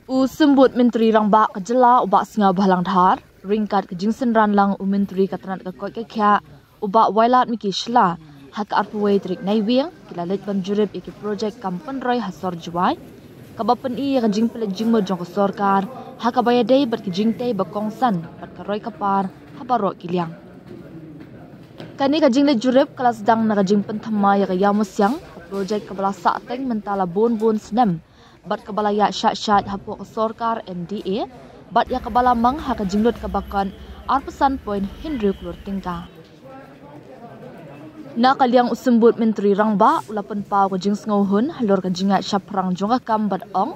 Sembut Menteri Rangba kejela ubak singa bahalang dhar, ringkat ke jingsen ranlang Menteri katanat ke koi ke kya, ubak wailat miki shla, hak arpuway trik naiwing, kilalit banjurib iki projek kampen roy hasor juai, kabapen i ke jing pelet jing mo jong ke sorkar, hak abayadai bat ke jing tay bakongsan, bat ke roy kapar, habarok kiliang. Kani ke jing le jurib kelas dang na ke jing pentama ya ke yamusyang, ke projek kebala saateng mentala bon senam, bat kabala ya syat hapo ke sorkar MDA, bat ya kabala mang ha ke jinglut kabakan arpesan poin Henry Klur tingka. Na kaliang usembut Menteri Rangba ulapan pau ke jing sngohun halor ke jingat syaprang jonga kam bat ong,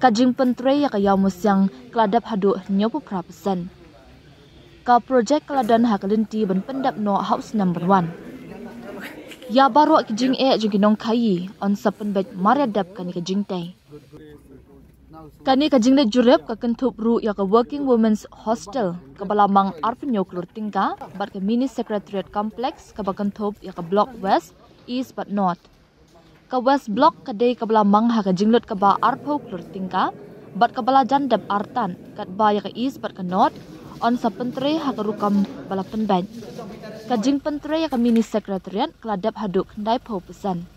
ka jing pentre ya ke yamusyang keladap hadu 90%. Ka projek keladan ha kelenti ban pendap no house number 1. Ya baru ke jing jing kinong kayi on sapen bet mariadap kani ke jing tay. Kani ke jing le jurep ke kentup ru ya ke working women's hostel ke balamang arpenyo Klur tingka bat ke mini secretariat complex ke bakentup ya ke block west east but north. Ke west block ke day ke balamang ha ke jinglut ke ba arpo Klur tingka bat ke bala jandap artan kat ba ya ke east but ke north on sapentre ha ke rukam bala penben. Kajing pentre ya ke mini secretariat keladap haduk ndai po pesan.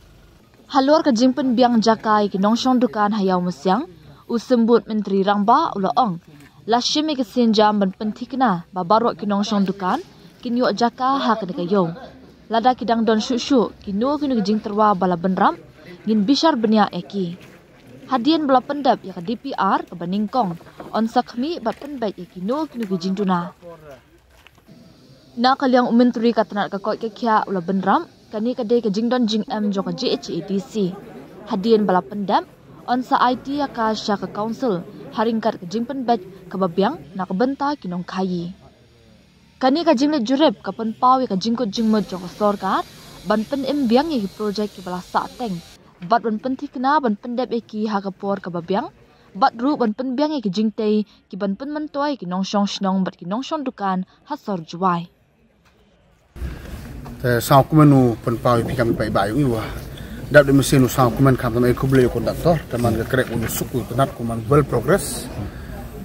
Halor kajing pen biang jakai ki nongshong dukan hayau musyang, usembut Menteri Rangba ulaong. Lashimi ke sinjam ban pentikna babarok ki nongshong dukan, kinyo jaka ha ke dekayong. Lada kidang don syushu kinu kinu kajing terwa bala benram, ngin bishar benia eki. Hadian bala pendap ya ke DPR ke baningkong, on sakmi bat penbait ya kinu kajing tuna. Na kaliang Menteri katanat ke koi ke kya ula benram, kani kadai ke jing don jing jong ke JHADC. Hadian bala pendam, on sa IT ya ka sya ke council, haringkat ke jing penbet ke babiang na ke benta kinong kayi. Kani ke jing le jurib ke penpau ya ke jing kot jing mod jong ke sorkat, ban pen biang ya ke projek ke bala saateng, bat ban pentik na ban pendap eki ha ke por ke babiang, bat ru ban pen biang ya ke jing tay, ki ban pen mentoy ki nongshong shnong bat ki nongshong dukan hasor juai. Sao kumenu penpau pikam pai bayu iwa dap de mesin sao kumen kam tamai kuble konduktor teman ke krek unu suku tenat kuman well progress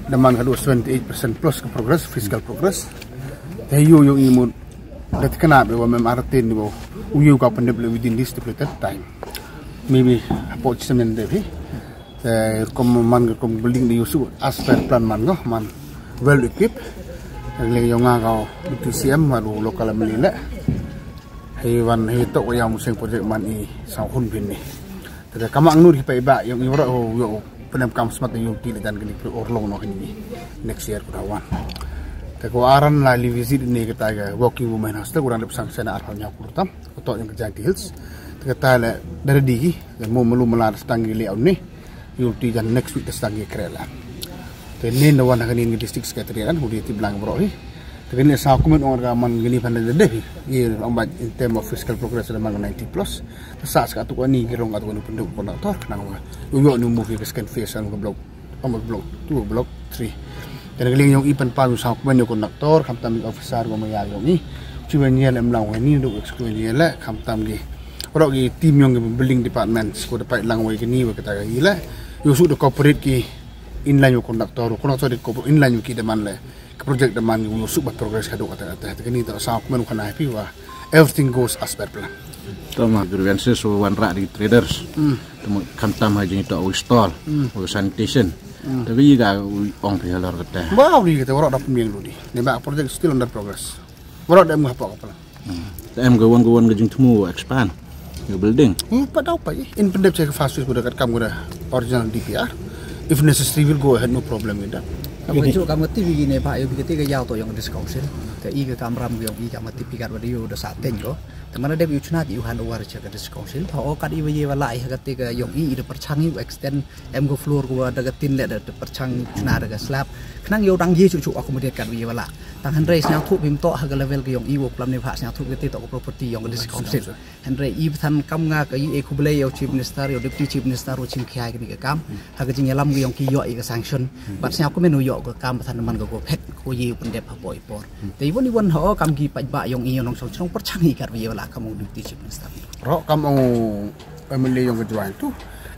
teman ke 78% plus ke progress fiscal progress yu imut dat kena be wa mem artin bo uyu ka pendep within this stipulated time maybe approach semen devi kom man kom building di yusu as per plan man no man well equipped le yonga ka TCM maru lokal melile hewan hitok yang musim projek man i sahun bin ni. Tapi kamak nur hipai ba yang iwara yo penem kam smart yo ti dan gini orlong no kini next year kudawan. Tapi ko aran la li visit ni kita ga working women hostel kurang lebih sang sana arhanya kurtam atau yang kerja di hills. Kita le dari digi yang mau melu melar stangi le ni yo ti dan next week stangi krela. Tapi ni no wan kini district secretariat kan hudi ti blang bro hi. Tapi ni sa kumen orang man gini pandai deh. Ye lambat in term of fiscal progress dalam 90 plus. Sa sekat tu ni girong atau ni penduk konduktor kenang wa. Yo ni move ke scan face an ke blok. Blok 2 blok 3. Dan geling yung ipan pa sa kumen yung konduktor kamtam officer ko mayal yo ni. Cuba ni lem lang ni duk exclude ni la kamtam gi. Oro gi team yung building departments ko dapat lang wa ni wa kata gi la. Yo su de corporate ki inline yung konduktor di corporate inline yung ki deman le. Project deman yung super progress kaduk kata kini tak sa kumen kana happy wa everything goes as per plan. Tama grievances so wan ra di traders. Temu kamtam haji itu stall, sanitation. Tapi juga ong pihalar kata. Wow ni kita orang dapat miang dulu di. Ni ba project still under progress. Orang dah apa apa. Em gawan gejing temu expand your building. Pada apa ya? In pendep saya fast food dekat kamu dah original DPR. If necessary will go ahead, no problem with that. Kamu itu kamu TV ini Pak, yo kita jauh tu yang discussion. Ke iga kamera yang kamu TV kat video udah saat tengok. Teman ada biu cunat iu han awar cakap discussion. Tahu kat iu je wala iu ketika yang ida percang iu extend go floor gua ada ketin le ada percang cunat ada slab. Kenang yo dang ye cucu aku melihat kat iu wala. Tang Henry senyap tu bimto harga level ke yang iu pelam ni Pak senyap tu kita tak property yang discussion. Henry iu tan kam ngah ke iu ekubele yo chief minister yo deputy chief minister yo chim kiai ke kam. Harga jingyalam ke yang kiyo iu sanction. But senyap aku menu yo ke kam tan man go pet ko ye pendep apa ipor. Tapi iwan ho kam gi pajba yang iyo nong song percang ikat biyo lah kamu deputy chief minister. Ro kamu pemilih yang kejuan tu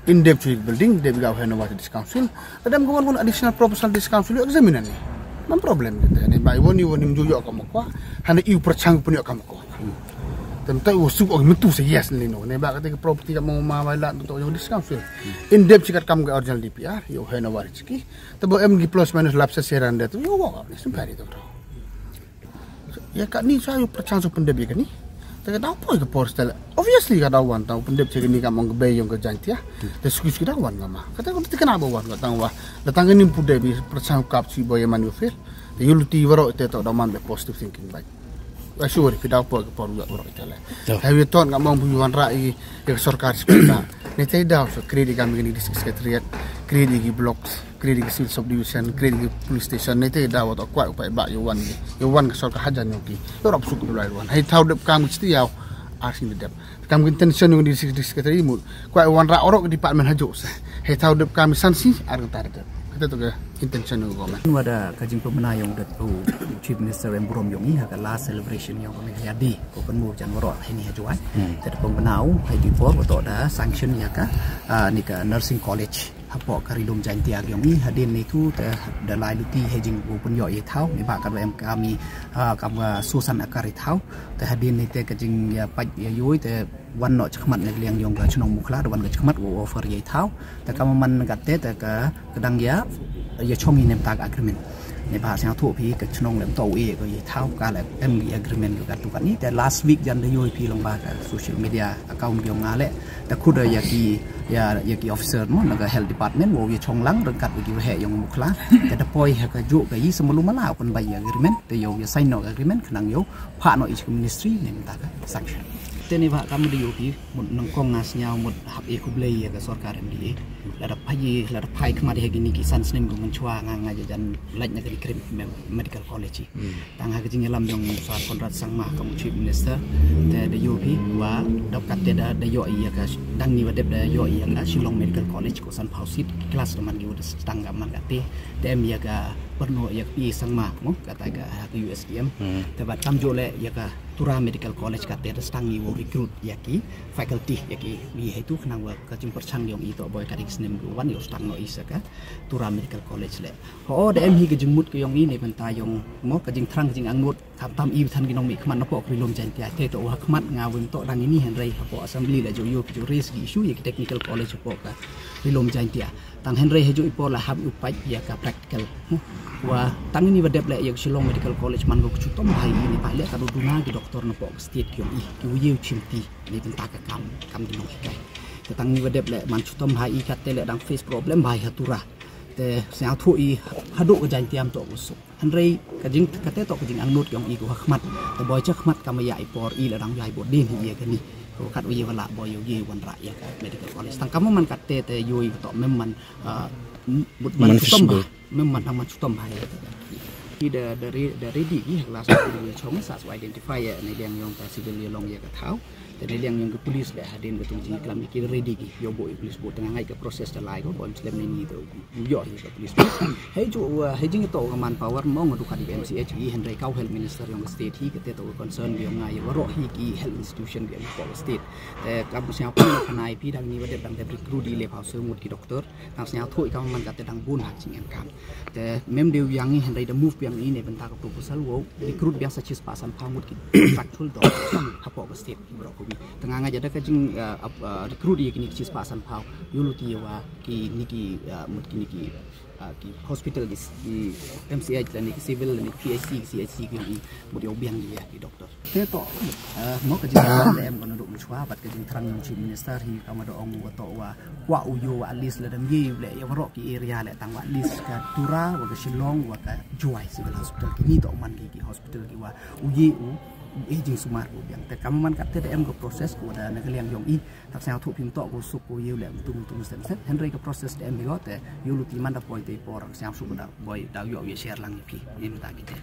in depth building dia biga heno wat dis council adam gon additional proposal dis council examine ni man problem gitu ni bai woni mjuyo ka mako hana iu perchang punyo ka mako tentu usuk og metu se yes ni no ne ba ka property ka mo mawala to yo dis council in depth sikat kam ga original DPR yo heno wat chiki tabo mg plus minus lab sa seran det yo wa ni sempari to ya ka ni sa yo perchang so pendebi ka ni Taga apa ke postal? Obviously kada wan tahu pendep cek ni kamong gebe yang kejantia. Terus kita wan ngama. Kata kau kenapa wan kata wah. Datang ni pude bi persang kap si boy manufil. Te yuluti waro te to daman be positive thinking baik. Asure kita apa ke poru waro itala. Hawi ton kamong buan rai ke sarkar sepeda. Ni te dah so kredit kami ni district secretariat, kredit di blocks, kredit di civil subdivision, kredit di police station. Ni te dah waktu kuat upai bak yo wan ke sarkar hajan yoki. Yo rap suku dulai wan. Hai tahu dep kami mesti yau asing dep. Kami intention yang di district secretariat mu. Kuat wan ra orok di department hajus. Hai tahu dep kami sanksi arang tarik. Kita tu ke intention yang kami. Ada kajian pemenang yang datu Chief Minister Emburom Yongi hak last celebration yang kami jadi ko penmu jan warok ini hajuai. Jadi pemenang hai di for betul ada sanction ya ka ni ka nursing college hapo karilum janti ag Yongi hadin itu da lailuti hejing open yo ye thau ni ba ka em kami kam susan akari thau te hadin ni te kajing ya paj ya yoi te wan no chkhmat ne liang yong ga chnong mukhla wan ga chkhmat wo offer ye thau te kam man ga te te ka kadang ya ya chongi nem tak agreementในภาษาทั่วพีกับชนงเหล่าโตเอก็ยี่เท่ากันแหละมี agreement อยู่กันทุกวันนี้แต่ last week ยันได้ย่อยพีลงมากับ social media account เกี่ยวงานแหละแต่คุณได้ยากี officer มั้งแล้วก็ health department ว่าวิชงหลังเรื่องการวิเหตุยังมุขล้าแต่ถ้าปล่อยให้กับยุกับยี่สมรุมาลาวคนใบ agreement แต่ยา sign agreement ขนังยาผ่านอีก ministry เนี่ยมันตาก sanctionแต่ในภาคการมันได้ย่อยพีหมดนังกองงานเงาหมดหับเอคุบเลยกับสารMDAระดับพายขึ้นมาได้ให้กินนี่กี่สันสนิมกูมันชัวงานจันเล็กนักดิคริม medical college ต่างหากจริงๆลำยองสารคนรัฐสังมากับ chief minister แต่ได้ย่อยพีว่าดับกัดได้ย่อยกับดังนี้ว่าเด็บได้ย่อยกับชิลอง medical college กับสันพาวซิตคลาสมันอยู่ตั้งกับมันกัดแต่มีกับปนอยากปีสังมามั้งกับแต่กับ USDM แต่บัดทำโจเล่ยากกับตุรา medical college กับแต่ตั้งนี้ว่า recruit ยากี faculty ยากีมีให้ทุกขณะว่าก็จึงประชังยองอีตัวบ่อยกันอีก1 bulan yo stang no isa ka Tura Medical College le ho de em hi ke jengmut ke yong ini ban ta yong mo ka jing trang jing angut tham tam i than ki nong mi khman no po kri lom jan tia te to wa khmat nga win to dang ini hen rei po assembly la jo yo jo raise ki issue ye technical college po ka ri lom jan tia tang hen rei hejo ipo la hab upai ya ka practical wa tang ini wa dep le ye Shillong Medical College man go chu tom hai ini pa le ka do duna ki doctor no po state ki yong i ki wi chimti ni tin ta ka kam di nong kai tang ni wadep le man chutom hai i katte le dang face problem bai hatura te sia thu i hadu ka jan tiam to usu han rei ka jing katte to ka jing ang not yong i ko khmat te boy cha khmat ka ma yai por i le dang yai bo din hi ka ni ko kat wi wala boy yo ye wan ra ya ka medical college tang kam man katte te yoi to mem man but man chutom mem man man chutom haiที่dari di kelas dia cuma satu identify yaในเรื่องyang civil yang ya ke tahuแต่ในเรื่องyang ke polis dah hadir ke tunggu kelam mikir ready ki yo boy polis bo tengah ngai ke proses dah lai ko bon selem ni tu yo ke polis hey ju jing to man power mau ngadu ka di MCH hi Henry Kau health minister yang state hi ke to concern dia ngai waro hi ki health institution dia ko stateแต่กับเสียงคนขนายพี่ดังนี้ว่าเด็ดดังแต่บริกรูดีเลยเผาเสือหมดกี่ด็อกเตอร์ทางเสียงถ้วยก็มันก็แต่ดังบุญหักจริงกันครับแต่เมมเดียวยังนี่เห็นได้ the move อย่างนี้ในบรรดากับ proposal ว่าบริกรูดbiasa cis pasanพาหมดกี่ factual dog ฮับปอกสเตทบล็อกบีแต่งานอาจจะได้ก็จึงบริกรูดดีกี่นี่ cis pasan พายูรุตีว่ากี่นี่กี่หมดกี่นี่กี่ki hospital di MCH dan di civil dan di PHC CHC yang budi obiang dia di dokter. Teto mau kejadian lem kono duk mchwa bat kejing trang chief minister hi kama do ong wa to wa uyo wa list le dam ye le ya ro ki area le tang wa list ka Tura wa ka Shillong wa ka Juai civil hospital ki ni to man ki hospital ki wa uye u aging sumar ko biang te kam man ka te em ko process ko da na kaliang yong i tak sa thu pim to ko su ko ye le tum sen set Henry ka process de em bi go te yu lu ti man da poi te por sa su ko da boy da yo ye share lang ki ni ta ki te